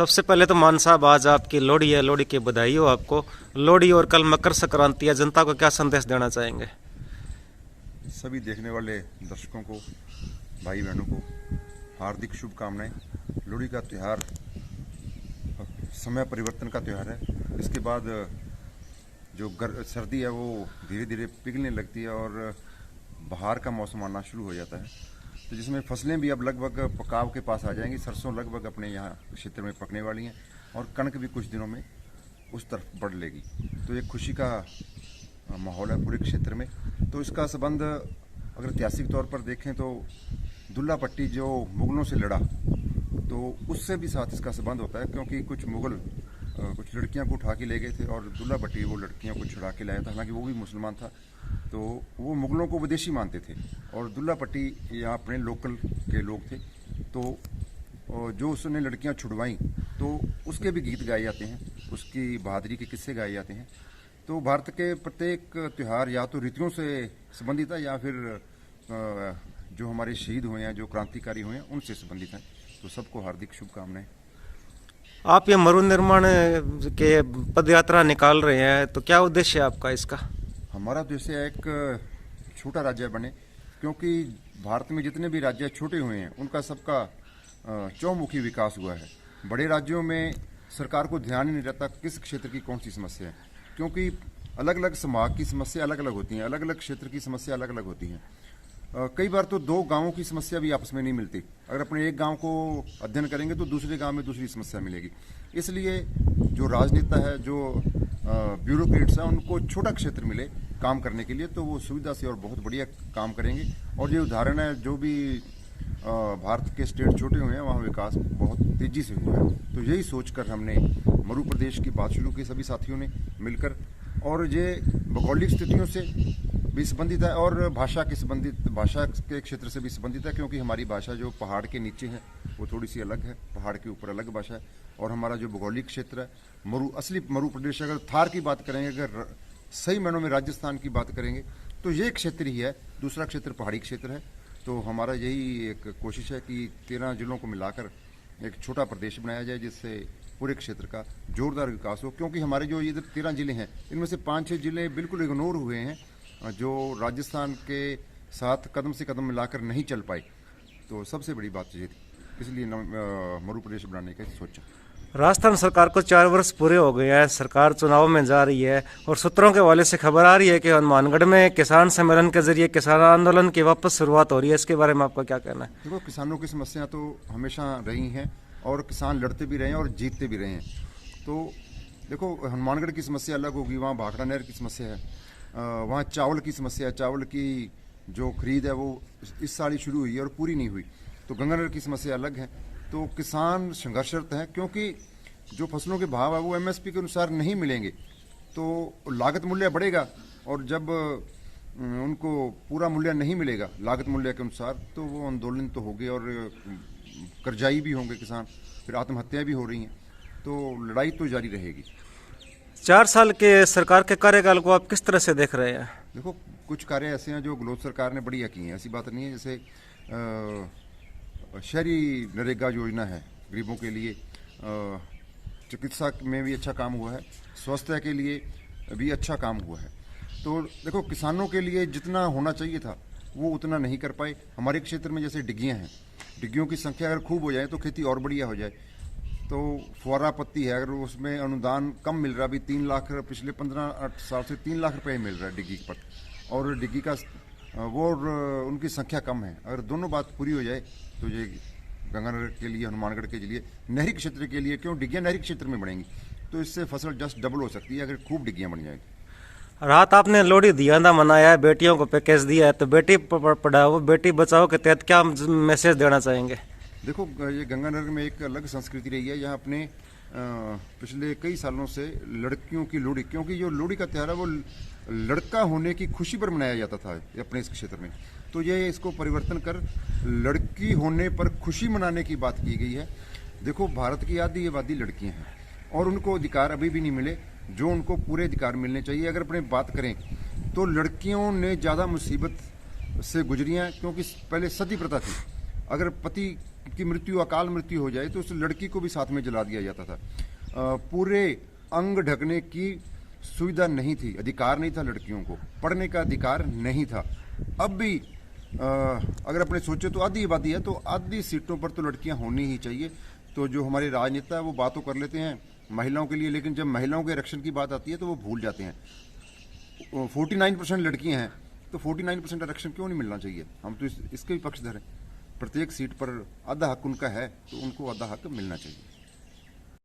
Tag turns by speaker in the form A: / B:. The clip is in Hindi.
A: सबसे पहले तो मान साहब, आज आपकी लोहड़ी है, लोहड़ी की बधाई हो आपको। लोहड़ी और कल मकर संक्रांति है, जनता को क्या संदेश देना चाहेंगे?
B: सभी देखने वाले दर्शकों को, भाई बहनों को हार्दिक शुभकामनाएं। लोहड़ी का त्यौहार समय परिवर्तन का त्यौहार है। इसके बाद जो सर्दी है वो धीरे धीरे पिघलने लगती है और बहार का मौसम आना शुरू हो जाता है, तो जिसमें फसलें भी अब लगभग पकाव के पास आ जाएंगी। सरसों लगभग अपने यहाँ क्षेत्र में पकने वाली हैं और कणक भी कुछ दिनों में उस तरफ बढ़ लेगी। तो एक खुशी का माहौल है पूरे क्षेत्र में। तो इसका संबंध अगर ऐतिहासिक तौर पर देखें तो दुल्ला पट्टी जो मुगलों से लड़ा, तो उससे भी साथ इसका संबंध होता है, क्योंकि कुछ मुगल कुछ लड़कियां को उठा के ले गए थे और दुल्ला भट्टी वो लड़कियों को छुड़ा के लाया था। हालांकि वो भी मुसलमान था, तो वो मुगलों को विदेशी मानते थे और दुल्ला भट्टी यहाँ अपने लोकल के लोग थे। तो जो उसने लड़कियां छुड़वाई तो उसके भी गीत गाए जाते हैं, उसकी बहादुरी के किस्से गाए जाते हैं। तो भारत के प्रत्येक त्यौहार या तो ऋतुओं से संबंधित है या फिर जो हमारे शहीद हुए हैं, जो क्रांतिकारी हुए हैं, उनसे संबंधित हैं। तो सबको हार्दिक शुभकामनाएं।
A: आप ये मरु निर्माण के पद यात्रा निकाल रहे हैं, तो क्या उद्देश्य है आपका इसका?
B: हमारा उद्देश्य एक छोटा राज्य बने, क्योंकि भारत में जितने भी राज्य छोटे हुए हैं उनका सबका चौमुखी विकास हुआ है। बड़े राज्यों में सरकार को ध्यान ही नहीं रहता किस क्षेत्र की कौन सी समस्या है, क्योंकि अलग अलग संभाग की समस्या अलग अलग होती हैं, अलग अलग क्षेत्र की समस्या अलग अलग होती हैं। कई बार तो दो गांवों की समस्या भी आपस में नहीं मिलती। अगर अपने एक गांव को अध्ययन करेंगे तो दूसरे गांव में दूसरी समस्या मिलेगी। इसलिए जो राजनेता है, जो ब्यूरोक्रेट्स हैं, उनको छोटा क्षेत्र मिले काम करने के लिए, तो वो सुविधा से और बहुत बढ़िया काम करेंगे। और ये उदाहरण है, जो भी भारत के स्टेट छोटे हुए हैं वहाँ विकास बहुत तेजी से हुआ है। तो यही सोचकर हमने मरु प्रदेश की बात शुरू की, सभी साथियों ने मिलकर। और ये भौगोलिक स्थितियों से भी संबंधित है और भाषा के क्षेत्र से भी संबंधित है, क्योंकि हमारी भाषा जो पहाड़ के नीचे है वो थोड़ी सी अलग है, पहाड़ के ऊपर अलग भाषा है। और हमारा जो भौगोलिक क्षेत्र है असली मरु प्रदेश, अगर थार की बात करेंगे, अगर सही मायनों में राजस्थान की बात करेंगे, तो ये क्षेत्र ही है। दूसरा क्षेत्र पहाड़ी क्षेत्र है। तो हमारा यही एक कोशिश है कि 13 जिलों को मिलाकर एक छोटा प्रदेश बनाया जाए, जिससे पूरे क्षेत्र का जोरदार विकास हो। क्योंकि हमारे जो ये 13 जिले हैं, इनमें से 5-6 जिले बिल्कुल इग्नोर हुए हैं, जो राजस्थान के साथ कदम से कदम मिलाकर नहीं चल पाए। तो सबसे बड़ी बात ये थी, इसलिए मरु प्रदेश बनाने का सोचा।
A: राजस्थान सरकार को 4 वर्ष पूरे हो गए हैं, सरकार चुनाव में जा रही है और सूत्रों के हवाले से खबर आ रही है कि हनुमानगढ़ में किसान सम्मेलन के जरिए किसान आंदोलन की वापस शुरुआत हो रही है। इसके बारे में आपका क्या कहना है?
B: देखो, किसानों की समस्या तो हमेशा रही हैं और किसान लड़ते भी रहे हैं और जीतते भी रहे हैं। तो देखो, हनुमानगढ़ की समस्या अलग होगी, वहाँ भाखड़ा नहर की समस्या है, वहाँ चावल की समस्या है, चावल की जो खरीद है वो इस साल ही शुरू हुई है और पूरी नहीं हुई। तो गंगानगर की समस्या अलग है। तो किसान संघर्षरत हैं, क्योंकि जो फसलों के भाव है वो एमएसपी के अनुसार नहीं मिलेंगे, तो लागत मूल्य बढ़ेगा, और जब उनको पूरा मूल्य नहीं मिलेगा लागत मूल्य के अनुसार, तो वो आंदोलन तो होंगे और कर्जाई भी होंगे किसान, फिर आत्महत्याएं भी हो रही हैं। तो लड़ाई तो जारी रहेगी।
A: 4 साल के सरकार के कार्यकाल को आप किस तरह से देख रहे हैं?
B: देखो, कुछ कार्य ऐसे हैं जो गहलोत सरकार ने बढ़िया किए हैं, ऐसी बात नहीं है। जैसे शहरी नरेगा योजना है गरीबों के लिए, चिकित्सा में भी अच्छा काम हुआ है, स्वास्थ्य के लिए भी अच्छा काम हुआ है। तो देखो, किसानों के लिए जितना होना चाहिए था वो उतना नहीं कर पाए। हमारे क्षेत्र में जैसे डिग्गियाँ हैं, डिग्गियों की संख्या अगर खूब हो जाए तो खेती और बढ़िया हो जाए। तो फुआरा पत्ती है, अगर उसमें अनुदान कम मिल रहा, अभी 3 लाख, पिछले 15 साल से 3 लाख रुपये मिल रहा है डिग्गी पर, और डिग्गी का वो उनकी संख्या कम है। अगर दोनों बात पूरी हो जाए तो ये गंगानगर के लिए, हनुमानगढ़ के लिए, नहरी क्षेत्र के लिए, क्यों डिग्गियाँ नहरी क्षेत्र में बढ़ेंगी तो इससे फसल जस्ट डबल हो सकती है अगर खूब डिग्गियाँ बन जाएगी।
A: रात आपने लोहड़ी दियाना मनाया है, बेटियों को पैकेज दिया है, तो बेटी पढ़ाओ बेटी बचाओ के तहत क्या मैसेज देना चाहेंगे?
B: देखो, ये गंगानगर में एक अलग संस्कृति रही है। यहाँ अपने पिछले कई सालों से लड़कियों की लोहड़ी, क्योंकि जो लोहड़ी का त्यौहार है वो लड़का होने की खुशी पर मनाया जाता था अपने इस क्षेत्र में, तो ये इसको परिवर्तन कर लड़की होने पर खुशी मनाने की बात की गई है। देखो, भारत की आधी आबादी लड़कियां हैं और उनको अधिकार अभी भी नहीं मिले जो उनको पूरे अधिकार मिलने चाहिए। अगर अपने बात करें तो लड़कियों ने ज़्यादा मुसीबत से गुजरी हैं, क्योंकि पहले सती प्रथा थी। अगर पति की मृत्यु, अकाल मृत्यु हो जाए तो उस लड़की को भी साथ में जला दिया जाता था। पूरे अंग ढकने की सुविधा नहीं थी, अधिकार नहीं था लड़कियों को, पढ़ने का अधिकार नहीं था। अब भी अगर अपने सोचे तो आधी आबादी है, तो आधी सीटों पर तो लड़कियां होनी ही चाहिए। तो जो हमारे राजनेता है वो बातों कर लेते हैं महिलाओं के लिए, लेकिन जब महिलाओं के आरक्षण की बात आती है तो वो भूल जाते हैं। 49% लड़कियां हैं तो 49% आरक्षण क्यों नहीं मिलना चाहिए? हम तो इसके भी पक्षधर हैं। प्रत्येक सीट पर आधा हक उनका है तो उनको आधा हक मिलना चाहिए।